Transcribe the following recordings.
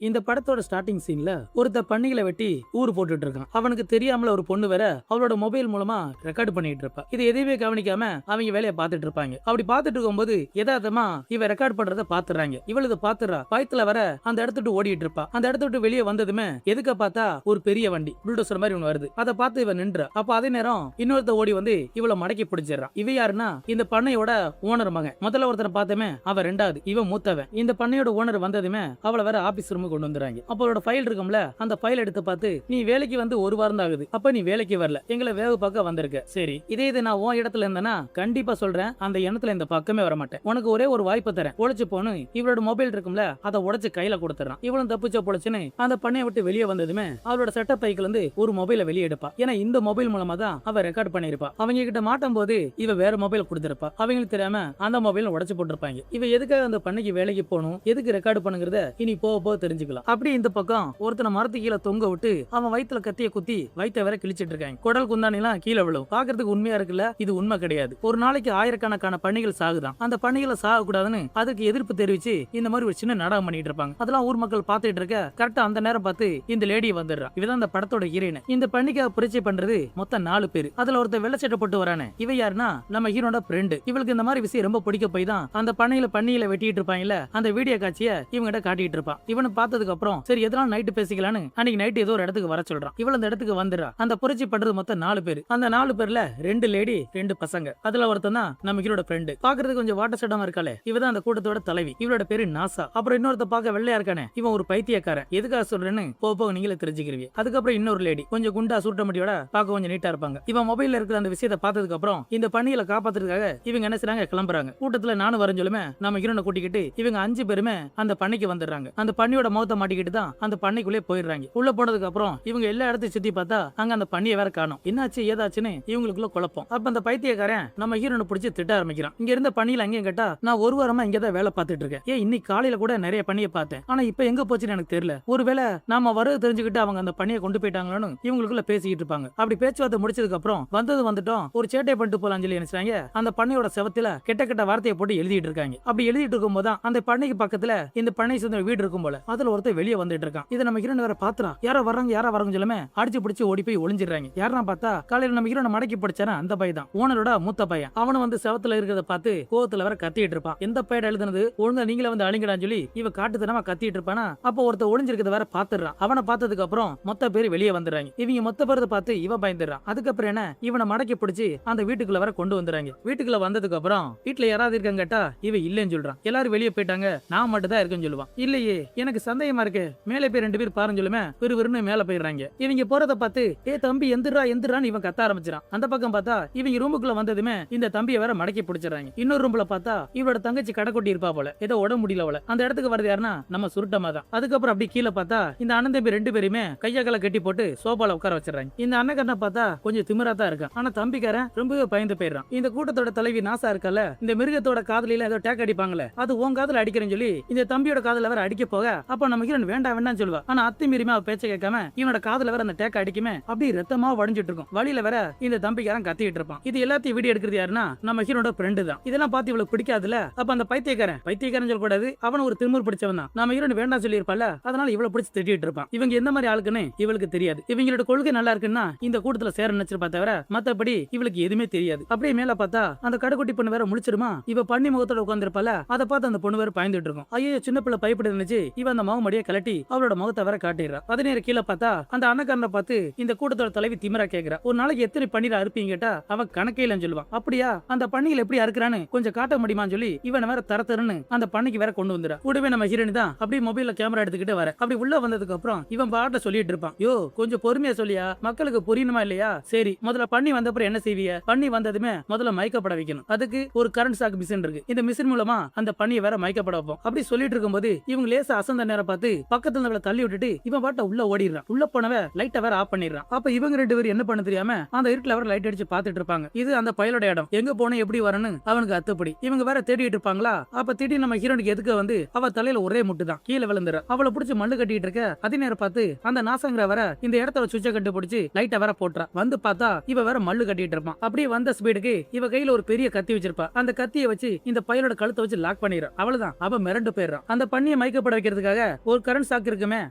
இந்த படத்தோட ஸ்டார்டிங் சீன்ல ஒருத்த பண்ணிகளை வெட்டி ஊர் போட்டுட்டு இருக்கான். அவனுக்கு தெரியாமல ஒரு பொண்ணு வேற அவளோட மொபைல் மூலமா ரெக்கார்ட் பண்ணிட்டு இருப்பா. இது எதையுமே கவனிக்காம அவங்க வேலையை பார்த்துட்டு இருப்பாங்க. அப்படி பார்த்துட்டு இருக்கும்போது யதார்த்தமா இவ ரெக்கார்ட் பண்றத பாத்துறாங்க. இவள் இதை பாத்துறா. பயத்துல வர அந்த இடத்துட்டு ஓடிட்டு இருப்பா. அந்த இடத்த விட்டு வெளியே வந்ததுமே எதுக்க பார்த்தா ஒரு பெரிய வண்டி புல்டோசர் மாதிரி ஒன்று வருது. அதை பார்த்து இவ நின்றா. அப்ப அதே நேரம் இன்னொருத்த ஓடி வந்து இவளை மடக்கி பிடிச்சிடறான். இவ யாருன்னா இந்த பண்ணையோட ஓனர் மகன். முதல்ல ஒருத்தனை பார்த்தமே அவ ரெண்டாவது, இவன் மூத்தவன். இந்த பண்ணையோட ஓனர் வந்ததுமே அவளை வேற ஆபீஸ் ரூமுக்கு கொண்டு வந்துறாங்க. அப்ப அவளோட ஃபைல் இருக்கும்ல, அந்த ஃபைல் எடுத்து பார்த்து நீ வேலைக்கு வந்து ஒரு வாரம் தான் ஆகுது, அப்ப நீ வேலைக்கு வரல, எங்களை வேவு பார்க்க வந்திருக்க. சரி, இதே இது நான் உன் இடத்துல இருந்தேன்னா கண்டிப்பா சொல்றேன், அந்த எண்ணத்துல இந்த பக்கமே வர மாட்டேன். உனக்கு ஒரே ஒரு வாய்ப்பு தரேன், உழைச்சு போன்னு இவளோட மொபைல் இருக்கும்ல அதை உடைச்சு கையில கொடுத்துறான். இவளும் தப்பிச்ச பொழைச்சுன்னு அந்த பண்ணையை விட்டு வெளியே வந்ததுமே அவளோட செட்டப் பைக்கில இருந்து ஒரு மொபைலை வெளியே எடுப்பா. ஏன்னா இந்த மொபைல் மூலமா தான் அவ ரெக்கார்ட் பண்ணிருப்பா. அவங்க கிட்ட மாட்டும் போது இவ வேற மொபைல் கொடுத்திருப்பா. அவங்களுக்கு தெரியாம அந்த மொபைல் உடைச்சு போட்டிருப்பாங்க. இவ எதுக்காக அந்த பண்ணைக்கு வேலைக்கு போகணும், எதுக்கு ரெக்கார்டு பண்ணுங்கிறத இனி போக போக தெரிஞ்சுக்கலாம். அப்படி இந்த பக்கம் ஒருத்தனை மரத்து கீழே தொங்க விட்டு அவன் வயித்துல கத்திய குத்தி வயிற்ற வேற கிழிச்சிட்டு இருக்காங்க. குடல் குந்தாணி எல்லாம் கீழே விழும். பாக்குறதுக்கு உண்மையா இருக்குல்ல, இது உண்மை கிடையாது. ஒரு நாளைக்கு ஆயிரக்கணக்கான பண்ணிகள் சாகுதான். அந்த பண்ணிகளை சாக கூடாதுன்னு அதுக்கு எதிர்ப்பு தெரிவிச்சு இந்த மாதிரி ஒரு சின்ன நாடகம் பண்ணிட்டு இருப்பாங்க. அதெல்லாம் ஊர் மக்கள் பாத்துட்டு இருக்க கரெக்டா அந்த நேரம் பார்த்து இந்த லேடி வந்துடுறா. இவதான் இந்த படத்தோட ஹீரோயின். இந்த பண்ணிக்காக புரட்சி பண்றது மொத்தம் 4 பேர். அதுல ஒருத்தர் வெள்ளச்சட்டை போட்டு வரானே, இவ யாருன்னா நம்ம ஹீரோட ஃப்ரெண்டு. இவளுக்கு இந்த மாதிரி விஷயம் ரொம்ப பிடிக்க போய் தான் அந்த பண்ணியில வெட்டிட்டு இருப்பாங்கல்ல, அந்த வீடியோ காட்சியை இவங்கிட்ட காட்டிட்டு இருப்பான். இவனை பார்த்ததுக்கு அப்புறம் சரி எதனால நைட்டு பேசிக்கலான்னு அன்னைக்கு நைட் ஏதோ ஒரு இடத்துக்கு வர சொல்றான். இவள் அந்த இடத்துக்கு வந்துடுறா. அந்த புரட்சி பண்றது மொத்தம் 4 பேர். அந்த 4 பேர்ல 2 லேடி 2 பசங்க. அதுல ஒருத்தன் தான் நம்ம ஹீரோட ஃப்ரெண்டு. பாக்குறதுக்கு கொஞ்சம் வாட்ட சட்டமா இருக்காளே, இவதான் அந்த கூட்டத்தோட தலைவி. இவளோட பேரு நாசா. அப்புறம் இன்னொருத்த பார்க்க வெள்ளையா இருக்கானே, இவன் ஒரு பைத்தியக்காரன். எதுக்காக சொல்றேன்னு போக நீங்களே தெரிஞ்சுக்கிறீங்க. அதுக்கப்புறம் இன்னொரு லேடி கொஞ்சம் குண்டா சூட்ட முடியோட பார்க்க கொஞ்சம் நீட்டா இருப்பாங்க. இவன் மொபைல்ல இருக்கிற அந்த விஷயத்தை பார்த்ததுக்கு அப்புறம் இந்த பண்ணிகளை காப்பாத்துறதுக்காக இவங்க என்ன செய்றாங்க, கிளம்புறாங்க. கூட்டத்துல நானும் வரேன்னு சொல்லுமே நம்ம ஹீரோனை கூட்டிக்கிட்டு இவங்க 5 பேருமே அந்த பண்ணிக்கு வந்துடுறாங்க. அந்த பண்ணியோட மௌத்த மாட்டிக்கிட்டு தான் அந்த பண்ணைக்குள்ளே போயிடுறாங்க. உள்ள போனதுக்கு அப்புறம் இவங்க எல்லா இடத்தையும் சுத்தி பார்த்தா அங்க அந்த பண்ணியை வேற காணோம். என்னாச்சு ஏதாச்சுன்னு இவங்களுக்குள்ள குழப்பம். அப்ப அந்த பைத்தியக்காரன் நம்ம ஹீரோனை பிடிச்சி திட்ட ஆரம்பிக்கிறான். இங்க இருந்த பண்ணியில அங்கேயும் கேட்டா நான் ஒரு வாரமா இங்கதான் வேலை பார்த்துட்டு இருக்கேன். ஏன் இன்னைக்கு காலையில கூட நிறைய பண்ணியை பார்த்தேன், ஆனா இப்ப எங்க போச்சுன்னு எனக்கு தெரியல. ஒருவேளை நாம வர தெரிஞ்சுக்கிட்டு அவங்க அந்த பண்ணியை கொண்டு போயிட்டாங்களோன்னு இவங்களுக்குள்ள பேசிக்கிட்டு இருப்பாங்க. அப்படி பேச்சுவார்த்தை முடிச்சதுக்கு அப்புறம் வந்துட்டோம் ஒரு சேட்டை பண்ணிட்டு போலாம் சொல்லி நினைச்சாங்க. அந்த பண்ணையோட செவத்துல கெட்ட கெட்ட வார்த்தையை போட்டு எழுதிட்டு இருக்காங்க. அப்படி எழுதிட்டு இருக்கும் போது அந்த பண்ணைக்கு பக்கத்துல இந்த பண்ணை சேர்ந்த வீடு இருக்கும் போல அதுல ஒருத்தர் வெளியே வந்துட்டு இருக்கான். இதை நம்ம ஹீரோன் வேற பாத்துறா. யாரா வர்றாங்க சொல்லுமே அடிச்சு பிடிச்சு ஓடி போய் ஒளிஞ்சிடறாங்க. யாரா பார்த்தா காலையில நம்ம ஹீரோனை மடக்கி பிடிச்சானா அந்த பையன் தான், ஓனரோட மூத்த பையன். அவனும் வந்து செவத்துல இருக்கிறத பார்த்து கோவத்துல வேற கத்திட்டு இருப்பான். எந்த பையன் எழுதுனது ஒழுங்கா நீங்களே வந்து அழிங்கடான்னு சொல்லி இவ காட்டுத்தனமா கத்திட்டு இருப்பானா. அப்போ ஒருத்த ஒளிஞ்சிருக்கிறத வேற பாத்துறான். அவனை பார்த்ததுக்கு அப்புறம் மொத்த பேர் வெளியே வந்துடுறாங்க. இவங்க மொத்த பேரத்தை பார்த்து இவன் பயந்துடுறான். அதுக்கப்புறம் என்ன, இவனை மடக்கி பிடிச்சு அந்த வீட்டுக்குள்ள வேற கொண்டு வந்துடுறாங்க. வீட்டுக்குள்ள வந்ததுக்கு அப்புறம் வீட்டுல யாராவது இருக்காங்க கேட்டா இவ இல்லன்னு சொல்றான். எல்லாரும் வெளியே போயிட்டாங்க, நான் மட்டும் தான் இருக்கேன்னு சொல்லுவான். இல்லையே எனக்கு சந்தேகமா இருக்கு, மேலே போய் 2 பேர் பாருன்னு சொல்லுமே விறுவிறுன்னு மேல போயிடுறாங்க. இவங்க போறத பார்த்து ஏ தம்பி எந்திரான்னு இவன் கத்த ஆரம்பிச்சிடான். அந்த பக்கம் பார்த்தா இவங்க ரூமுக்குள்ள வந்ததுமே இந்த தம்பியை வேற மடக்கி பிடிச்சிடறாங்க. இன்னொரு ரூம்ல பார்த்தா இவரோட தங்கச்சி கடைக்கொட்டி இருப்பா போல, ஏதோ உடம்பு முடியல போல. அந்த இடத்துக்கு வரது யாருன்னா நம்ம சுருட்டமா தான். அதுக்கப்புறம் அப்படி கீழே பார்த்தா இந்த அண்ணன் தம்பி 2 பேருமே கையாக்களை கட்டி போட்டு சோபால உட்கார வச்சிடறாங்க. இந்த அண்ணன் பார்த்தா கொஞ்சம் திமிரா தான் இருக்கான், ஆனா தம்பிக்காரன் ரொம்பவே பயந்து போயிடுறான். இந்த கூட்டத்தோட தலைவி நாசா இருக்கல, இந்த மிருகத்தோட காதலில ஏதோ டேக் அடிப்பாங்களே, அது உன் காதல அடிக்கிறேன்னு சொல்லி இந்த தம்பியோட காதல வேற அடிக்க போக அப்ப நம்ம ஹீரோன் வேண்டாம் சொல்லுவா. ஆனா அத்துமீறியுமே அவ பேச்ச கேட்காம இவனோட காதல வேற அந்த டேக் அடிக்குமே அப்படி ரத்தமா வடிஞ்சிட்டு இருக்கும். வழியில வேற இந்த தம்பிக்காரன் கத்திட்டு இருப்பான். இது எல்லாத்தையும் வீடியோ எடுக்கிறது யாருன்னா நம்ம ஹீரோட ஃப்ரெண்டு தான். இதெல்லாம் பார்த்து இவளுக்கு பிடிக்காதுல. அப்ப அந்த பைத்தியக்காரன் சொல்லக்கூடாது, அவன் ஒரு திருமுறை பிடிச்சவன் தான். நம்ம ஹீரோன் வேண்டாம் சொல்லி இருப்பால, அதனால இவ்வளவு பிடிச்சி திட்டிட்டு இருப்பான். இவங்க எந்த மாதிரி ஆளுக்குன்னு இவளுக்கு தெரியாது. இவங்களோட கொள்கை நல்லா இருக்குன்னா இந்த கூட்டத்துல சேர நினைச்சிருப்பா தவிர மத்தபடி இவளுக்கு எதுவுமே தெரியாது. அப்படியே மேல பார்த்தா அந்த கடைக்குட்டி பொண்ணு வேற முழிச்சிருமா, இவ பண்ணி முகத்தோட உட்காந்துருப்பால, அதை பார்த்து அந்த பொண்ணு வேற பயந்துட்டு இருக்கும். ஐயோ சின்ன பிள்ளை பயப்பட இருந்துச்சு, இவன் அந்த முகமடியை கலட்டி அவளோட முகத்தை வேற காட்டிடுறா. அதே நேரம் கீழே பார்த்தா அந்த அண்ணக்காரனை பார்த்து இந்த கூட்டத்தோட தலைவி திமிரா கேக்குறா, ஒரு நாளைக்கு எத்தனை பன்னீர் அறுப்பீங்க கேட்டா அவன் கணக்கே இல்லைன்னு சொல்லுவான். அப்படியா, அந்த பண்ணிகள் எப்படி அறுக்கிறான்னு கொஞ்சம் காட்ட முடியுமான்னு சொல்லி இவன் வேற தரத்தருன்னு அந்த பண்ணிக்கு வேற கொண்டு வந்துடா. கூடவே நம்ம ஹீரோனி தான் அப்படியே மொபைல்ல கேமரா எடுத்துக்கிட்டு வர. அப்படி உள்ள வந்ததுக்கு அப்புறம் இவன் பாட்ட சொல்லிட்டு இருப்பான், யோ கொஞ்சம் பொறுமையா சொல்லியா, மக்களுக்கு புரியணுமா இல்லையா? சரி முதல்ல பண்ணி வந்தப்பறம் என்ன செய்வீங்க, பண்ணி வந்ததுமே முதல்ல மயக்கப்பட வைக்கணும். அதுக்கு ஒரு கரண்ட் ஷாக் மிஷின் இருக்கு, இந்த மிஷின் மூலமா அந்த பண்ணியை வேற மயக்கப்பட வைப்போம். அப்படி சொல்லிட்டு இருக்கும்போது இவங்க லேசா அசந்த நேரம் பார்த்து பக்கத்துல இருந்தவளை தள்ளி விட்டுட்டு இவன் பாட்ட உள்ள ஓடிடுறான். உள்ள போனவ லைட்டை வேற ஆஃப் பண்ணிடுறான். அப்ப இவங்க 2 பேரும் என்ன பண்ண தெரியாம அந்த இருட்டுல வேற லைட் அடிச்சு பாத்துட்டு இருப்பாங்க. இது அந்த பயலோட இடம், எங்க போன எப்படி வரணும் அவனுக்கு அத்துப்படி. இவங்க வேற தேடிட்டு இருப்பாங்களா. அப்ப திடீர்னு நம்ம ஹீரோனுக்கு எதுக்கு வந்து அவ தலையில ஒரே முட்டு தான் கீழே விழுந்துற. அவளை பிடிச்சி மண்ணு கட்டிட்டு இருக்க. அதே நேரம் பார்த்து அந்த நாசங்கிற வர இந்த இடத்துல சுவிட்ச கட்டு பிடிச்சி லைட்டை வேற போட்டுறா. வந்து பார்த்தா இவ வேற மல்லு கட்டிட்டு இருப்பான். அப்படியே வந்த ஸ்பீடுக்கு இவ கையில ஒரு பெரிய கத்தி வச்சிருப்பா. அந்த கத்தியை வச்சு இந்த பயலோட கழுத்தை வச்சு லாக் பண்ணிடுறா. அவ்வளவுதான், அவ மிரண்டு போயிடுறான். அந்த பண்ணியை மயக்கப்பட வைக்கிறதுக்காக ஒரு கரண்ட் சாக்கு இருக்குமே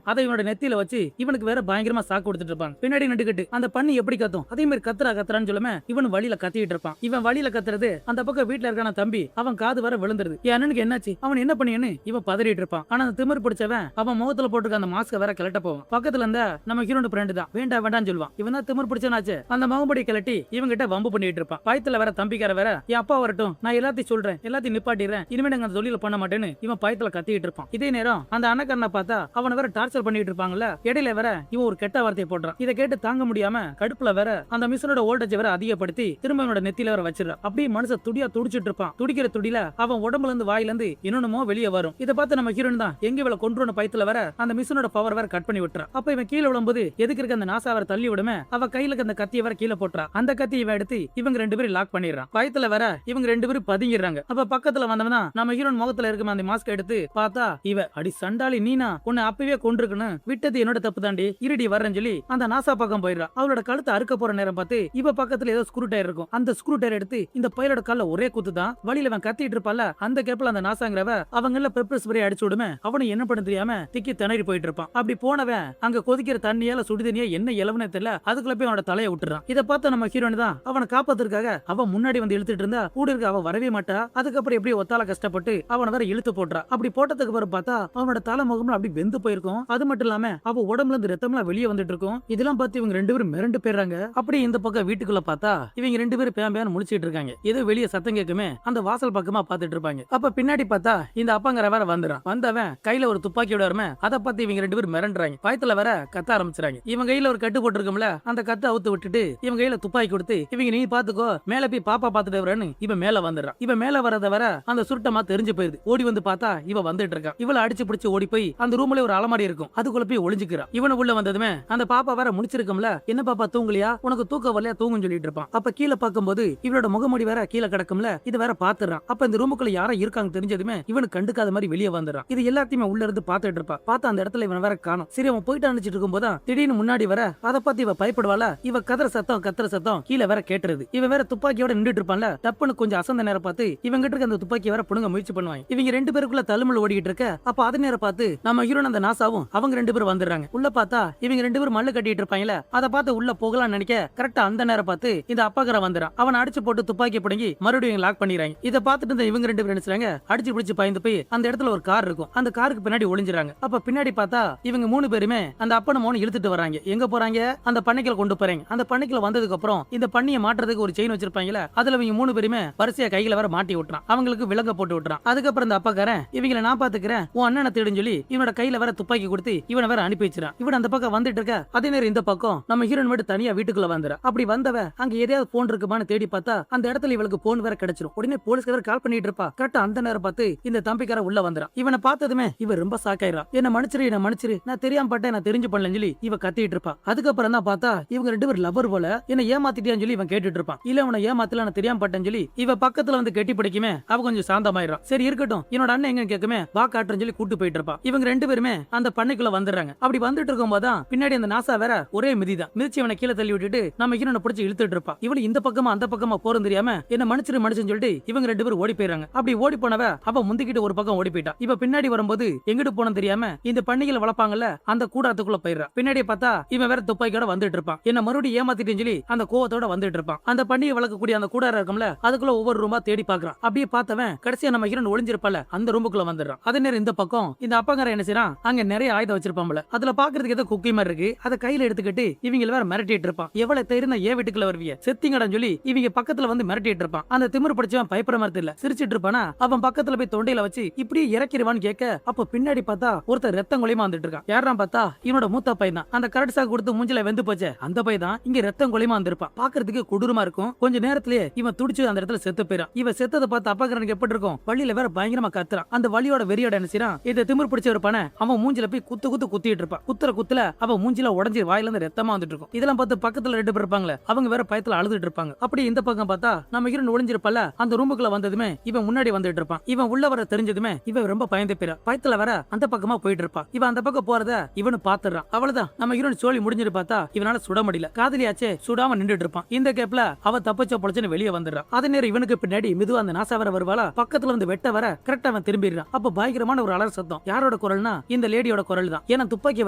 அதை இவனோட நெத்தியில வச்சு இவனுக்கு வேற பயங்கரமா சாக்கு கொடுத்துட்டு இருப்பாங்க. பின்னாடி நின்றுகிட்டு அந்த பண்ணி எப்படி கத்தும் அதே மாதிரி கத்துறான்னு சொல்லுமே இவன் வழியில கத்திட்டு இருப்பான். இவன் வழியில கத்துறது அந்த பக்கம் வீட்டுல இருக்கான தம்பி அவன் காது வர விழுந்துருது. என் அண்ணனுக்கு என்னாச்சு அவன் என்ன பண்ணியன்னு இவன் பதறிட்டு இருப்பான். ஆனா அந்த திமிர் பிடிச்சவன் அவன் முகத்துல போட்டுக்க அந்த மாஸ்க வேற கிளட்ட போவான். பக்கத்துல இருந்த நம்ம ஹீரோட ஃப்ரெண்ட் தான் வேண்டாம் சொல்லுவான். இவன் தான் திமிர் பிடிச்சனாச்சு அந்த முகமுடி கிளட்டி இவங்க கிட்ட வம்பு பண்ணிட்டு இருப்பான். பயத்துல வேற தம்பிக்கார வேற என் அப்பா வரட்டும் நான் எல்லாத்தையும் சொல்றேன் எல்லாத்தையும் நிப்பாட்டிடுறேன் இனிமே நாங்க அந்த தொழில பண்ண மாட்டேன்னு இவன் பயத்துல கத்திட்டு இருப்பான். இதே நேரம் அந்த அண்ணக்காரனை பார்த்தா அவனை வேற டார்ச்சர் பண்ணிட்டு இருப்பாங்கல்ல. இடையில வேற இவன் ஒரு கெட்ட வார்த்தையை போடுறான். இதை கேட்டு தாங்க முடியாம கடுப்புல வேற அந்த மிஷினோட வோல்டேஜ் வேற அதிகப்படுத்தி திரும்ப இவனோட நெத்தியில வேற வச்சிடறான். அப்படியே மனுஷன் துடியா துடிச்சிட்டு இருப்பான். துடிக்கிற துடியில அவன் உடம்புல இருந்து வாயில இருந்து இன்னொன்னுமோ வெளியே வரும். இதை பார்த்து நம்ம ஹீரோன் தான் எங்க இவளை கொன்றுன பயத்துல வேற அந்த மிஷினோட பவர் வேற கட் பண்ணி விட்டுறான். அப்ப இவன் கீழே விழும்போது எதுக்கு இருக்க அந்த நாசா வேற தள்ளி விடுமே அவ கையில இருக்க அந்த கத்தியை வேற கீழே போட்டுறா. அந்த கத்தியை இவன் எடுத்து இவங்க ரெண்டு பேரும் லாக் பண்ணிடுறான். பயத்துல வேற இவங்க ரெண்டு பேரும் பதுங்கிடுறாங்க. அப்ப பக்கத்துல வந்தவன் தான் நம்ம ஹீரோன் முகத்துல இருக்க அந்த மாஸ்க் எடுத்து பார்த்தா இவ அடி சண்டாளி நீனா உன்னை அப்பவே கொண்டிருக்கணும் விட்டது என்னோட தப்பு தாண்டி இருடி வரேன்னு சொல்லி அந்த நாசா பக்கம் போயிடுறா. அவளோட கழுத்தை அறுக்க போற நேரம் பார்த்து இவ பக்கத்துல ஏதோ ஸ்க்ரூ டயர் இருக்கும். அந்த ஸ்க்ரூ டயர் எடுத்து இந்த பையலோட கால்ல ஒரே குத்து தான். வழியில அவன் கத்திட்டு இருப்பால அந்த கேப்ல அந்த நாசாங்கிறவ அவங்கள பெப்பர் ஸ்ப்ரே அடிச்சு விடுமே அவனு என்ன பண்ண தெரியாம திக்கி திணறி போயிட்டு இருப்பான். அப்படி போனவன் அங்க கொதிக்கிற தண்ணியால சுடு தண்ணியா என்ன இலவனே தெரியல அதுக்குள்ள போய் அவனோட தலையை விட்டுறான். இதை பார்த்து நம்ம ஹீரோன் தான் அவனை காப்பாத்துறதுக்காக அவன் முன்னாடி வந்து இழுத்துட்டு இருந்தா கூட இருக்க அவ வரவே மாட்டா. அதுக்கப்புறம் எப்படி ஒத்தால கஷ்டப்பட்டு அவனை வேற இழுத்து போட்டுறா. அப்படி போட்டதுக்கு அப்புறம் பார்த்தா அவனோட தலை முகம்ல அப்படி வெந்து போயிருக்கும். அது மட்டும் இல்லாம அவ உடம்புல இருந்து ரத்தம்லாம் வெளியே வந்துட்டு இருக்கும். இதெல்லாம் பார்த்து இவங்க ரெண்டு பேரும் மிரண்டு போயிடுறாங்க. அப்படி இந்த பக்கம் வீட்டுக்குள்ள பார்த்தா இவங்க ரெண்டு பேரும் பேம்பேன்னு முழிச்சிட்டு இருக்காங்க. ஏதோ வெளியே சத்தம் கேட்குமே அந்த வாசல் பக்கமா பாத்துட்டு இருப்பாங்க. அப்ப பின்னாடி பார்த்தா இந்த அப்பாங்கிற வேற வந்துறான். வந்தவன் கையில ஒரு துப்பாக்கியோட வருமே அதை பார்த்து இவங்க ரெண்டு பேரும் மிரண்டுறாங்க. பயத்துல வேற கத்த ஆரம்பிச்சுறாங்க. இவங்க கையில ஒரு கட்டு போட்டுருக்கோம்ல அந்த கத்தை அவுத்து விட்டுட்டு இவங்க கையில துப்பாக்கி கொடுத்து இவங்க நீ பாத்துக்கோ மேல போய் பாப்பா பாத்துட்டு வரேன்னு இவன் மேல வந்துடுறான். இவன் மேல வரத வர அந்த சுருட்டமா தெரிஞ்சு போயிருது. ஓடி வந்து பார்த்தா இவ வந்துட்டு இருக்கா. இவளை அடிச்சு பிடிச்சு ஓடி போய் அந்த ரூம்ல ஒரு அலமாரி இருக்கும் அதுக்குள்ள போய் ஒளிஞ்சுக்கிறான். இவனு உள்ள வந்ததுமே அந்த பாப்பா வேற முடிச்சிருக்கோம்ல என்ன பாப்பா தூங்கலையா உனக்கு தூக்க வரலையா தூங்குன்னு சொல்லிட்டு இருப்பான். அப்ப கீழே பார்க்கும்போது இவளோட முகமூடி வேற கீழே கிடக்கும்ல இது வேற பாத்துறான். அப்ப இந்த ரூமுக்குள்ள யாரா இருக்காங்க தெரிஞ்சதுமே இவனு கண்டுக்காத மாதிரி வெளியே வந்துடுறான். இது எல்லாத்தையுமே உள்ள இருந்து பாத்துட்டு இருப்பா. பார்த்தா அந்த இடத்துல இவன் வேற காணும். சரி அவன் போயிட்டு அனுப்பிச்சிட்டு இருக்கும் போது திடீர்னு முன்னாடி வர அதை பார்த்து இவ பயப்படுவாள. இவ கத்துற சத்தம் கீழே வேற கேட்டுருது. இவன் வேற துப்பாக்கியோட நின்றுட்டு இருப்பான்ல டப்புன்னு கொஞ்சம் அசந்த நேரம் பார்த்து இவங்க கிட்ட அந்த துப்பாக்கி வேற புடுங்க முயற்சி பண்ணுவாங்க. இவங்க ரெண்டு பேருக்குள்ள தள்ளுமுள்ள ஓடிட்டு இருக்க அப்ப அதே நேரம் பார்த்து நம்ம ஹீரோன் அந்த நாசாவும் அவங்க ரெண்டு பேரும் வந்துடுறாங்க. உள்ள பார்த்தா இவங்க ரெண்டு பேரும் மல்லு கட்டிட்டு இருப்பாங்கல அதை பார்த்து உள்ள போகலாம்னு நினைக்க கரெக்டா அந்த நேரம் பார்த்து இந்த அப்பாக்கரை வந்துறான். அவன் அடிச்சு போட்டு துப்பாக்கி பிடுங்கி மறுபடியும் லாக் பண்ணிடுறாங்க. இதை பார்த்துட்டு இவங்க ரெண்டு பேரும் நினைச்சாங்க அடிச்சு பிடிச்சு பயந்து போய் அந்த இடத்துல ஒரு கார் இருக்கும் அந்த காருக்கு பின்னாடி ஒளிஞ்சிராங்க. அப்ப பின்னாடி பார்த்தா இவங்க மூணு பேருமே அந்த அப்பனை மோன இழுத்துட்டு வராங்க. எங்க போறாங்க அந்த பண்ணைக்குள்ள கொண்டு போறாங்க. அந்த பண்ணைக்குள்ள வந்ததுக்கு அப்புறம் இந்த பண்ணியை மாட்டுறதுக்கு ஒரு செயின் வச்சிருப்பாங்கல அதுல இவங்க மூணு பேருமே வரிசையா கையில வேற மாட்டி விட்டுறான். அவங்களுக்கு விலங்க போட்டு விட்டுறான். அதுக்கப்புறம் இந்த அப்பாக்காரன் இவங்களை நான் பாத்துக்கிறேன் உன் அண்ணனை தேடுன்னு சொல்லி இவனோட கையில வேற துப்பாக்கி கொடுத்து இவனை வேற அனுப்பி வச்சிரான். இவன் அந்த பக்கம் வந்துட்டு இருக்க அதே நேரம் இந்த பக்கம் நம்ம ஹீரோன் மட்டும் தனியா வீட்டுக்குள்ள வந்துறா. அப்படி வந்தவ அங்க எதையாவது போன் இருக்குமான்னு தேடி பார்த்தா அந்த இடத்துல இவளுக்கு போன் வேற கிடைச்சிரும். உடனே போலீஸ்க்கு வேற கால் பண்ணிட்டு இருப்பா. கரெக்டா அந்த நேரம் பார்த்து இந்த தம்பிக்கார உள்ள வந்துறான். இவனை பார்த்ததுமே இவ ரொம்ப சாக்காயிரா. என்ன மன்னிச்சிரு நான் தெரியாம பட்டேன் நான் தெரிஞ்சு பண்ணலன்னு சொல்லி இவ கத்திட்டு இருப்பா. அதுக்கப்புறம் தான் பார்த்தா இவங்க ரெண்டு பேரும் லவர் போல என்ன ஏமாத்திட்டியான்னு சொல்லி இவன் கேட்டுட்டு இருப்பான். இல்ல உன ஏமாத்தல நான் தெரியாம பட்டேன்னு சொல்லி இவ பக்கத்துல வந்து கெட்டி பிடிக்குமே அவ கொஞ்சம் சாந்தமாயிரா. சரி இருக்கட்டும் என்னோட அண்ணன் எங்க கேக்குமே வா காட்டுறேன்னு சொல்லி கூட்டு போயிட்டு இருப்பா. இவங்க ரெண்டு பேருமே அந்த பண்ணைக்குள்ள வந்துடுறாங்க. அப்படி வந்துட்டு இருக்கும் போதுதான் பின்னாடி அந்த நாசா வேற ஒரே மிதிதான் மிதிச்சு இவனை கீழே தள்ளி விட்டுட்டு நம்ம ஹீரோனை பிடிச்சி இழுத்துட்டு இருப்பா. இவனு இந்த பக்கமா அந்த பக்கமா போறது தெரியாம என்ன மன்னிச்சுன்னு சொல்லிட்டு இவங்க ரெண்டு பேரும் ஓடி போயிறாங்க. அப்படி ஓடி போனவ அவ முந்திக்கிட்டு ஒரு பக்கம் ஓடி போயிட்டா. இவ பின்னாடி வரும்போது எங்கிட்டு போனது தெரியாம இந்த பண்ணைகளை வளர்ப்பாங்கல்ல அந்த கூடாரத்துக்குள்ள போயிடுறா. பின்னாடி பார்த்தா இவன் வேற துப்பாக்கியோட வந்துட்டு இருப்பான். என்ன மறுபடியும் ஏமாத்திட்டேன்னு சொல்லி அந்த கோவத்தோட வந்துட்டு இருப்பான். அந்த பண்ணியை வளர்க்கக்கூடிய அந்த கூடாரம் இருக்கும்ல அதுக்குள்ள ஒவ்வொரு ரூமா தேடி பாக்குறான். அப்படியே பார்த்தவன் கடைசியா நம்ம ஹீரோன் ஒளிஞ்சிருப்பால அந்த ரூமுக்குள்ள வந்துடுறான். அதே நேரம் இந்த பக்கம் இந்த அப்பாங்கற என்ன செய்யறான் அங்க நிறைய ஆயுதம் வச்சிருப்பான்ல அதுல பாக்குறதுக்கு ஏதோ குக்கி மாதிரி இருக்கு. அதை கையில எடுத்துக்கிட்டு இவங்க வேற மிரட்டிட்டு இருப்பான். எவ்வளவு தெரிந்த ஏன் வீட்டுக்குள்ள வருவிய செத்திங்கடான்னு சொல்லி இவங்க பக்கத்துல வந்து மிரட்டிட்டு இருப்பான். அந்த திமிரு படிச்சவன் பயப்பட மாதிரி இல்ல சிரிச்சிட்டு இருப்பானா அவன் பக்கத்துல போய் தொண்டையில வச்சு இப்படியே இறக்கிடுவான்னு கேட்க அப்ப பின்னாடி பார்த்தா ஒருத்தர் ரத்தம் கொலியமா வந்துட்டு இருக்கான். யாரா பார்த்தா இவனோட மூத்த பையன் தான். அந்த கரட் சாக்கு கொடுத்து மூஞ்சில வெந்து போச்சே அந்த பையன் தான் இங்க ரத்தம் கொலியமா வந்திருப்பான். பாக்குறதுக்கு கொடூரமா இருக்கும். கொஞ்ச நேரத்திலேயே இவன் துடிச்சு அந்த இடத்துல செத்து போயிறான். இவன் செத்ததை பார்த்து அப்பாக்கரனுக்கு எப்படி இருக்கும் வழியில வேற பயங்கரமா கத்துறான். அந்த வழியோட வெறியோட என்ன செய்யறான் இதை திமிர் பிடிச்ச ஒரு பண அவன் மூஞ்சில போய் குத்திட்டு இருப்பான். குத்துல அவன் மூஞ்சில உடஞ்சி வாயில இருந்து ரத்தமா வந்துட்டு இருக்கும். இதெல்லாம் பார்த்து பக்கத்துல ரெண்டு பேர் இருப்பாங்களே அவங்க வேற பயத்துல அழுதுட்டு இருப்பாங்க. அப்படி இந்த பக்கம் பார்த்தா நம்ம ஹீரோன் ஒளிஞ்சிருப்பல அந்த ரூமுக்குள்ள வந்ததுமே இவன் முன்னாடி வந்துட்டு இருப்பான். இவன் உள்ள வர தெரிஞ்சதுமே இவன் ரொம்ப பயந்து போயிரா. பயத்துல வர அந்த பக்கமா போயிட்டு இருப்பான். இவன் அந்த பக்கம் போறத இவனு பாத்துறான். அவ்வளவுதான் நம்ம ஹீரோன் சோழி முடிஞ்சிட்டு பார்த்தா இவனால சுட முடியல. காதலியாச்சே சுடாம நின்றுட்டு இருப்பான். இந்த கேப்ல அவ தப்பிச்ச பொழைச்சுன்னு வெளியே வந்துடுறான். அதே நேரம் இவனுக்கு பின்னாடி மிதுவா அந்த நாசா வர வருவாளா பக்கத்துல வந்து வெட்ட வர கரெக்டா அவன் திரும்பிடுறான். அப்ப பயங்கரமான ஒரு அலர் சத்தம். யார யாரோட குரல்னா இந்த லேடியோட குரல் தான். ஏன்னா துப்பாக்கியை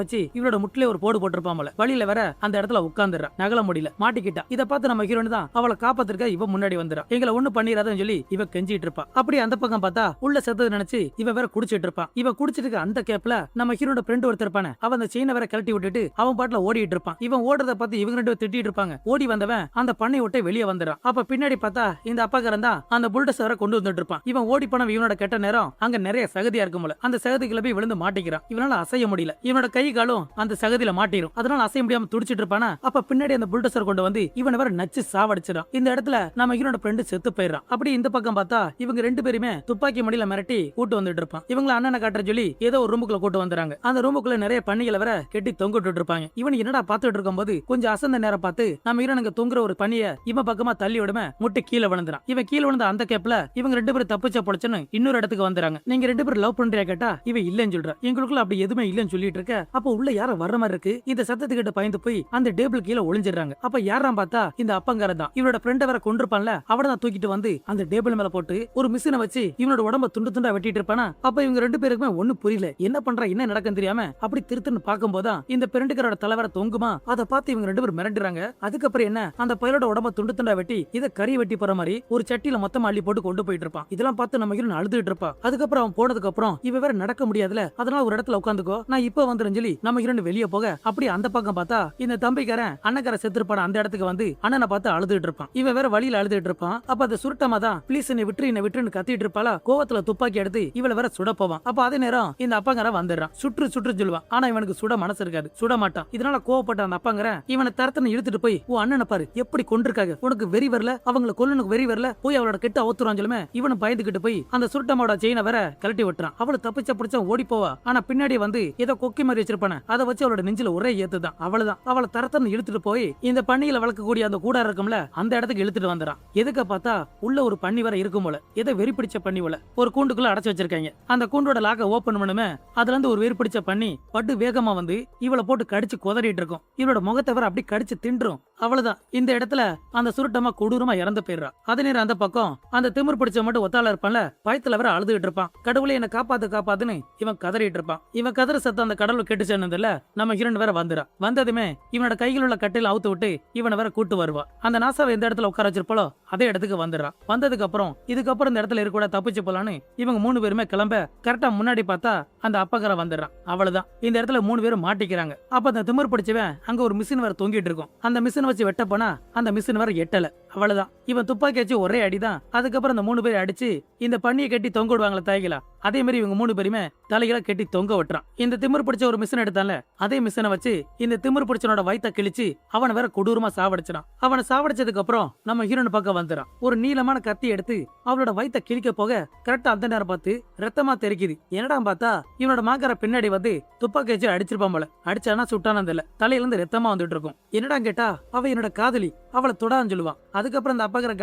வச்சு இவளோட முட்டிலே ஒரு போடு போட்டிருப்பாமல. வழியில வர அந்த இடத்துல உட்கார்ந்துடுறா. நகல முடியல, மாட்டிக்கிட்டா. இத பார்த்து நம்ம ஹீரோயின் தான் அவளை காப்பாத்திருக்க இவ முன்னாடி வந்துடுறா. எங்களை ஒண்ணு பண்ணிராதன்னு சொல்லி இவ கெஞ்சிட்டு இருப்பா. அப்படி அந்த பக்கம் பார்த்தா உள்ள செத்தது நினைச்சு இவ வேற குடிச்சிட்டு இருப்பா. இவ குடிச்சிட்டு அந்த கேப்ல நம்ம ஹீரோட ஃப்ரெண்ட் ஒருத்தர் இருப்பானே, அவன் அந்த செயினை வேற கழட்டி விட்டுட்டு அவன் பாட்டுல ஓடிட்டு இருப்பான். இவன் ஓடுறத பார்த்து இவங்க ரெண்டு திட்டிட்டு இருப்பாங்க. ஓடி வந்தவன் அந்த பண்ணை விட்டு வெளியே வந்துடுறான். அப்ப பின்னாடி பார்த்தா இந்த அப்பாக்காரன் தான் அந்த புல்டோசரை கொண்டு வந்துட்டு இருப்பான். இவன் ஓடி போன இவனோட கெட்ட நேரம் அங்க நிறைய சகதியா இருக்கும்ல. அந்த சகதிக்குள்ள போய் விழுந்து மாட்டிக்கிறான். இவனால அசைய முடியல. இவனோட கை காலும் அந்த சகதியில மாட்டிரும். அதனால அசைய முடியாம துடிச்சிட்டு இருப்பானா. அப்ப பின்னாடி அந்த புல்டோசர் கொண்டு வந்து இவனை வேற நச்சு சாவடிச்சிடான். இந்த இடத்துல நம்ம இவனோட ஃப்ரெண்டு செத்து போயிடுறான். அப்படி இந்த பக்கம் பார்த்தா இவங்க ரெண்டு பேருமே துப்பாக்கி மடியில மிரட்டி கூட்டு வந்துட்டு இருப்பான். இவங்கள அண்ணனை காட்டுற சொல்லி ஏதோ ஒரு ரூமுக்குள்ள கூட்டு வந்துறாங்க. அந்த ரூமுக்குள்ள நிறைய பண்ணிகளை வேற கெட்டி தொங்கிட்டு இருப்பாங்க. இவன் என்னடா பாத்துட்டு இருக்கும் போது கொஞ்சம் அசந்த நேரம் பார்த்து நம்ம ஹீரோனுக்கு தொங்குற ஒரு பனிய இவன் பக்கமா தள்ளி விடுமே முட்டை கீழே விழுந்துறான். இவன் கீழே விழுந்த அந்த கேப்ல இவங்க ரெண்டு பேரும் தப்பிச்ச பொழைச்சுன்னு இன்னொரு இடத்துக்கு வந்துறாங்க. நீங்க ரெண்டு பேரும் லவ் பண்றியா கேட்டா இவ இல்லன்னு சொல்றா. எங்களுக்குள்ள அப்படி எதுவுமே இல்லன்னு சொல்லிட்டு இருக்க. அப்ப உள்ள யாரோ வர்ற மாதிரி இருக்கு. இந்த சத்தத்துக்கிட்ட பயந்து போய் அந்த டேபிள் கீழே ஒளிஞ்சிடறாங்க. அப்ப யாராம் பார்த்தா இந்த அப்பங்காரன் தான். இவனோட ஃப்ரெண்ட வேற கொண்டிருப்பான்ல, அவனை தான் தூக்கிட்டு வந்து அந்த டேபிள் மேல போட்டு ஒரு மிஷினை வச்சு இவனோட உடம்ப துண்டு துண்டா வெட்டிட்டு இருப்பானா. அப்ப இவங்க ரெண்டு பேருக்குமே ஒண்ணு புரியல, என்ன பண்றா என்ன நடக்கும் தெரியாம அப்படி திருத்துன்னு பாக்கும்போதான் இந்த பெருண்டுக்காரோட தலைவர தொங்குமா. அதை பார்த்து இவங்க ரெண்டு பேரும் மிரண்டுறாங்க. அதுக்கப்புறம் என்ன அந்த பயலோட உடம்ப துண்டு துண்டா வெட்டி இதை கறி வெட்டி போற மாதிரி ஒரு சட்டியில மொத்தமா அள்ளி போட்டு கொண்டு போயிட்டு இருப்பான். இதெல்லாம் பார்த்து நம்ம ஹீரோயின் அழுதுட்டு இருப்பா. அதுக்கப்புறம் அவன் போனதுக்கு அப்புறம் இவ வேற நடக்க முடியாதுல, அதனால ஒரு இடத்துல உட்காந்துக்கோ நான் இப்ப வந்துறேன்னு சொல்லி நம்ம ஹீரோயின் வெளியே போக அப்படி அந்த பக்கம் பார்த்தா இந்த தம்பிக்காரன் அண்ணக்கார செத்துருப்பான அந்த இடத்துக்கு வந்து அண்ணனை பார்த்து அழுதுட்டு இருப்பான். இவன் வேற வழியில அழுதுட்டு இருப்பான். அப்ப அந்த சுருட்டமா தான் பிளீஸ் என்ன விட்டுன்னு கத்திட்டு இருப்பாளா. கோவத்துல துப்பாக்கி எடுத்து இவளை வேற சுட போவான். அப்ப அதே நேரம் இந்த அப்பாங்காரன் வந்துடுறான். சுற்று சொல்லுவான். ஆனா இவனுக்கு சுட மனசு இருக்காது, சுட மாட்டான். இதனால கோவப்பட்ட அந்த அப்பாங்காரன் இவனை தரத்தனை இழுத்துட்டு போய் உன் அண்ணனை பாரு எப்படி கொண்டிருக்காங்க, உனக்கு வெறி வரல, அவங்களை கொல்லுனுக்கு வெறி வரல, போய் அவளோட கெட்ட அவுத்துறான் சொல்லுமே. இவனு பயந்துகிட்டு போய் அந்த சுருட்டமாவோட செயினை வேற கழட்டி விட்டுறான். அவளை தப்பிச்ச பிடிச்ச ஓடி போவா. ஆனா பின்னாடி வந்து ஏதோ கொக்கி மாதிரி வச்சிருப்பான, அதை வச்சு அவளோட நெஞ்சில ஒரே ஏத்துதான். அவ்வளவுதான் அவளை தரத்தனை இழுத்துட்டு போய் இந்த பண்ணியில வளர்க்கக்கூடிய அந்த கூடாரம் இருக்கும்ல அந்த இடத்துக்கு இழுத்துட்டு வந்துறான். எதுக்க பார்த்தா உள்ள ஒரு பண்ணி வர இருக்கும் போல, ஏதோ வெறி பிடிச்ச பண்ணி போல ஒரு கூண்டுக்குள்ள அடைச்சு வச்சிருக்காங்க. அந்த கூண்டோட லாக்க ஓபன் பண்ணுமே, அதுல இருந்து ஒரு வெறி பிடிச்ச பண்ணி பட்டு வேகமா வந்து இவளை போட்டு கடிச்சு குதறிட்டு இருக்கும். இவளோட முகத்தை வர அப்படி கடிச்சு தின்றும். அவ்வளவுதான் இந்த இடத்துல அந்த சுருட்டமா கொடூரமா இறந்து போயிடுறா. அதே நேரம் அந்த பக்கம் அந்த திமிர் பிடிச்ச மட்டும் ஒத்தால இருப்பான்ல, பயத்துல வர அழுதுகிட்டு இருப்பான். கடவுளே என்ன காப்பாத்துன்னு இவன் கதறிட்டு இருப்பான். இவன் கதற சத்தம் அந்த கடவுள் கேட்டு சொன்னதுல நம்ம ஹீரோயின் வேற வந்துடா. வந்ததுமே இவனோட கையில் உள்ள கட்டையில அவுத்து விட்டு இவனை வேற கூட்டு வருவா. அந்த நாசாவை எந்த இடத்துல உட்கார வச்சிருப்பாளோ அதே இடத்துக்கு வந்துடுறா. வந்ததுக்கு அப்புறம் இதுக்கப்புறம் இந்த இடத்துல இருக்க தப்பிச்சு போலான்னு இவங்க மூணு பேருமே கிளம்ப கரெக்டா முன்னாடி பார்த்தா அந்த அப்பக்கார வந்துடுறான். அவ்வளவுதான் இந்த இடத்துல மூணு பேரும் மாட்டிக்கிறாங்க. அப்ப அந்த திமிர் பிடிச்சவன் அங்க ஒரு மிஷின் வேற தொங்கிட்டு இருக்கும். அந்த மிஷின் வச்சு வெட்ட போனா அந்த மிஷின் வேற எட்டல. அவ்வளவுதான் இவன் துப்பாக்கி வச்சு ஒரே அடிதான். அதுக்கப்புறம் அந்த மூணு பேரை அடிச்சு இந்த பண்ணியை கட்டி தொங்க விடுவாங்களா தாய்களா, அதே மாதிரி இவங்க மூணு பேருமே தலைகளை கட்டி தொங்க விட்டுறான். இந்த திமிர் பிடிச்ச ஒரு மிஷின் எடுத்தால அதே மிஷினை வச்சு இந்த திமிர் பிடிச்சனோட வயித்தை கிழிச்சு அவனை வேற கொடூரமா சாவடிச்சான். அவனை சாவடிச்சதுக்கு அப்புறம் நம்ம ஹீரோயின் பக்கம் வந்துறான். ஒரு நீளமான கத்தி எடுத்து அவளோட வயித்தை கிழிக்க போக கரெக்டா அந்த நேரம் பார்த்து ரத்தமா தெரிக்குது. என்னடா பார்த்தா இவனோட மாக்கார பின்னாடி வந்து துப்பாக்கி வச்சு அடிச்சிருப்பான் போல. அடிச்சானா சுட்டானது இல்ல, தலையில இருந்து ரத்தமா வந்துட்டு இருக்கும். என்னடா கேட்டா அவ என்னோட காதலி, அவளை தொடான்னு சொல்லுவான். அதுக்கப்புறம் இந்த அப்பாக்கிற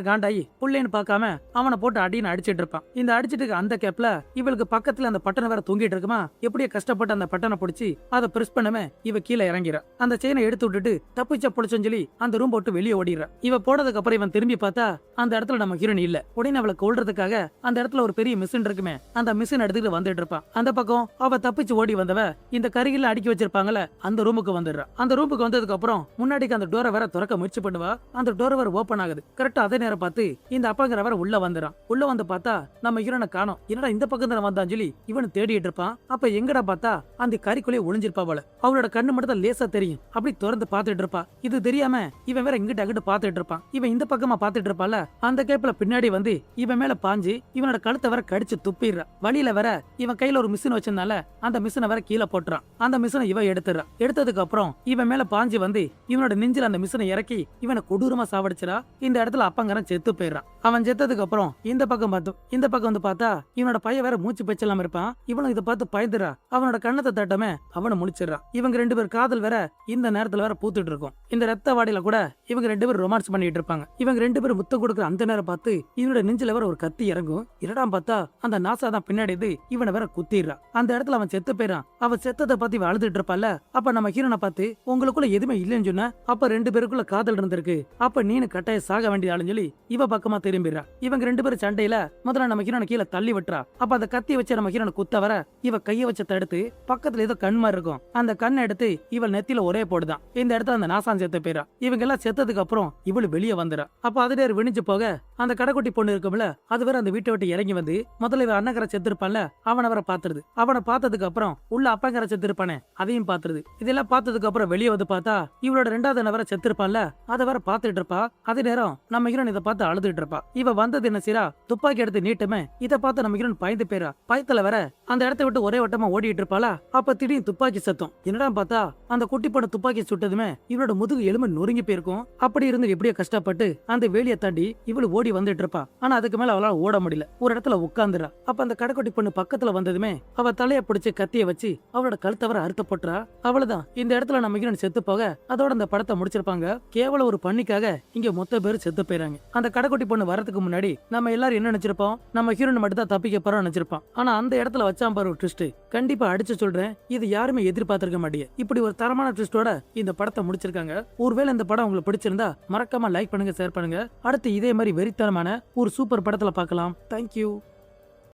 காண்டாயி புள்ளேன்னு பார்க்காம அவனை போட்டு அடின்னு அடிச்சிட்டு இருப்பான். இந்த அடிச்சிட்டு அந்த கேப்ல இவளுக்கு பக்கத்துல அந்த பட்டனை வேற தொங்கிட்டு இருக்குமா. எப்படியே கஷ்டப்பட்டு அந்த பட்டனை பிடிச்சி அதை பிரஸ் பண்ணவே இவ கீழே இறங்கிறா. அந்த செயினை எடுத்து விட்டுட்டு தப்பிச்ச பொழிச்சோன்னு சொல்லி அந்த ரூம் போட்டு வெளியே ஓடிடுறா. இவ போனதுக்கு அப்புறம் இவன் திரும்பி பார்த்தா அந்த இடத்துல நம்ம ஹீரோயின் இல்ல. உடனே அவளை கொல்றதுக்காக அந்த இடத்துல ஒரு பெரிய மிஷின் இருக்குமே, அந்த மிஷின் எடுத்துட்டு வந்துட்டு இருப்பான். அந்த பக்கம் அவ தப்பிச்சு ஓடி வந்தவ இந்த கரிகில அடுக்கி வச்சிருப்பாங்கல்ல அந்த ரூமுக்கு வந்துடுறா. அந்த ரூமுக்கு வந்ததுக்கு அப்புறம் முன்னாடிக்கு அந்த டோரை வேற திறக்க முயற்சி பண்ணுவா. அந்த டோரை வேற ஓபன் ஆகுது. கரெக்டா அதே நேரம் பார்த்து இந்த அப்பாங்கிற வேற உள்ள வந்துறான். உள்ள வந்து பார்த்தா நம்ம ஹீரோனை காணோம். என்னடா இந்த பக்கம் தானே வந்தான் சொல்லி இவனு தேடிட்டு இருப்பான். அப்ப எங்கடா பார்த்தா அந்த கறிக்குள்ளே ஒளிஞ்சிருப்பா போல. அவளோட கண்ணு மட்டும் தான் லேசா தெரியும். அப்படி திறந்து பாத்துட்டு இருப்பா. இது தெரியாம இவன் வேற இங்கிட்ட அங்கிட்டு பாத்துட்டு இருப்பான். இவன் இந்த பக்கமா பாத்துட்டு இருப்பால, அந்த கேப்ல பின்னாடி வந்து இவன் மேல பாஞ்சு இவனோட கழுத்தை வேற கடிச்சு துப்பிடுறான். வழியில வேற இவன் கையில ஒரு மிஷின் வச்சிருந்தால அந்த மிஷினை வேற கீழே போட்டுறான். அந்த மிஷினை இவன் எடுத்துறான். எடுத்ததுக்கு அப்புறம் இவன் மேல பாஞ்சு வந்து இவனோட நெஞ்சில அந்த மிஷினை இறக்கி இவனை கொடூரமா சாவடிச்சிரா. இந்த இடத்துல அப்பங்காரன் செத்து போயிடுறான். அவன் செத்ததுக்கு அப்புறம் இந்த பக்கம் வந்து பார்த்தா இவனோட பையன் வேற மூச்சு பேச்செல்லாம் இருப்பான். இவனும் இதை பார்த்து பயந்துரா. அவனோட கண்ணத்தை தட்டமே அவனை முடிச்சிடறான். இவங்க ரெண்டு பேர் காதல் வேற இந்த நேரத்துல வேற பூத்துட்டு இருக்கும். இந்த ரத்த வாடியில கூட இவங்க ரெண்டு பேரும் ரொமான்ஸ் பண்ணிட்டு இருப்பாங்க. இவங்க ரெண்டு பேரும் முத்தம் கொடுக்குற அந்த நேரம் பார்த்து இவனோட நெஞ்சில வேற ஒரு கத்தி இறங்கும். இரடாம் பார்த்தா அந்த நாசா தான் பின்னாடி இவனை வேற குத்திடுறான். அந்த இடத்துல அவன் செத்து போயிடான். அவன் செத்ததை பத்தி அழுதுட்டு இருப்பால. அப்ப நம்ம ஹீரோனை பார்த்து உங்களுக்குள்ள எதுவுமே இல்லைன்னு சொன்ன, அப்ப ரெண்டு பேருக்குள்ள காதல் இருந்தது வந்திருக்கு, அப்ப நீனு கட்டாயம் சாக வேண்டியதாலும் சொல்லி இவ பக்கமா திரும்பிடுறா. இவங்க 2 பேரும் சண்டையில முதல்ல நம்ம ஹீரோனை கீழே தள்ளி விட்டுறா. அப்ப அந்த கத்தி வச்சு நம்ம ஹீரோனை குத்த வர இவ கைய வச்சு தடுத்து பக்கத்துல ஏதோ கண் மாதிரி இருக்கும், அந்த கண்ணை எடுத்து இவள் நெத்தியில ஒரே போடுதான். இந்த இடத்துல அந்த நாசான் செத்து போயிரா. இவங்க எல்லாம் செத்ததுக்கு அப்புறம் இவளு வெளியே வந்துடா. அப்ப அதுல விணிஞ்சு போக அந்த கடைக்குட்டி பொண்ணு இருக்கும்ல, அது வேற அந்த வீட்டை விட்டு இறங்கி வந்து முதல்ல இவன் அண்ணகரை செத்துருப்பான்ல அவனை வர பாத்துருது. அவனை பார்த்ததுக்கு அப்புறம் உள்ள அப்பங்கரை செத்துருப்பானே அதையும் பாத்துருது. இதெல்லாம் பார்த்ததுக்கு அப்புறம் வெளியே வந்து பார்த்தா இவளோட 2வது நபரை செத்துருப்பான்ல அதை வேற பாத்துட்டு இருப்பா. அதே நேரம் நம்ம ஹீரோன் இதை பார்த்து அழுதுட்டு இருப்பா. இவ வந்தது என்ன செய்யறா, துப்பாக்கி எடுத்து நீட்டுமே. இதை பார்த்து நம்ம ஹீரோன் பயந்து போயிரா. பயத்துல வேற அந்த இடத்தை விட்டு ஒரே வட்டமா ஓடிட்டு இருப்பாளா. அப்ப திடீர்னு துப்பாக்கி சத்தம். என்னடா பார்த்தா அந்த குட்டி பொண்ணு துப்பாக்கி சுட்டதுமே இவளோட முதுகு எலும்பு நொறுங்கி போயிருக்கும். அப்படி இருந்து எப்படியோ கஷ்டப்பட்டு அந்த வேலியை தாண்டி இவளு ஓடி வந்துட்டு இருப்பா. ஆனா அதுக்கு மேல அவளால ஓட முடியல. ஒரு இடத்துல உட்கார்ந்துறா. அப்ப அந்த கடைக்குட்டி பொண்ணு பக்கத்துல வந்ததுமே அவ தலைய பிடிச்சு கத்திய வச்சு அவளோட கழுத்தை வர அறுத்த போட்டுறா. அவ்வளவுதான், இந்த இடத்துல நம்ம ஹீரோன் செத்து போக அதோட அந்த படத்தை முடிச்சிருப்பாங்க. கேவலம் ஒரு பண்ணிக்காக இங்க மொத்த பேர் செத்து போயிறாங்க. அந்த கடைக்குட்டி பொண்ணு வரதுக்கு முன்னாடி நம்ம எல்லாரும் என்ன நினைச்சிருப்போம், நம்ம ஹீரோன் மட்டும் தான் தப்பிக்க போறோம் நினைச்சிருப்போம். ஆனா அந்த இடத்துல வச்சான் பாரு ஒரு ட்விஸ்ட். கண்டிப்பா அடிச்சு சொல்றேன், இது யாருமே எதிர்பார்த்திருக்க மாட்டீங்க. இப்படி ஒரு தரமான ட்விஸ்டோட இந்த படத்தை முடிச்சிருக்காங்க. ஒருவேளை இந்த படம் உங்களுக்கு பிடிச்சிருந்தா மறக்காம லைக் பண்ணுங்க, ஷேர் பண்ணுங்க. அடுத்து இதே மாதிரி வெறித்தனமான ஒரு சூப்பர் படத்துல பார்க்கலாம். தேங்க்யூ.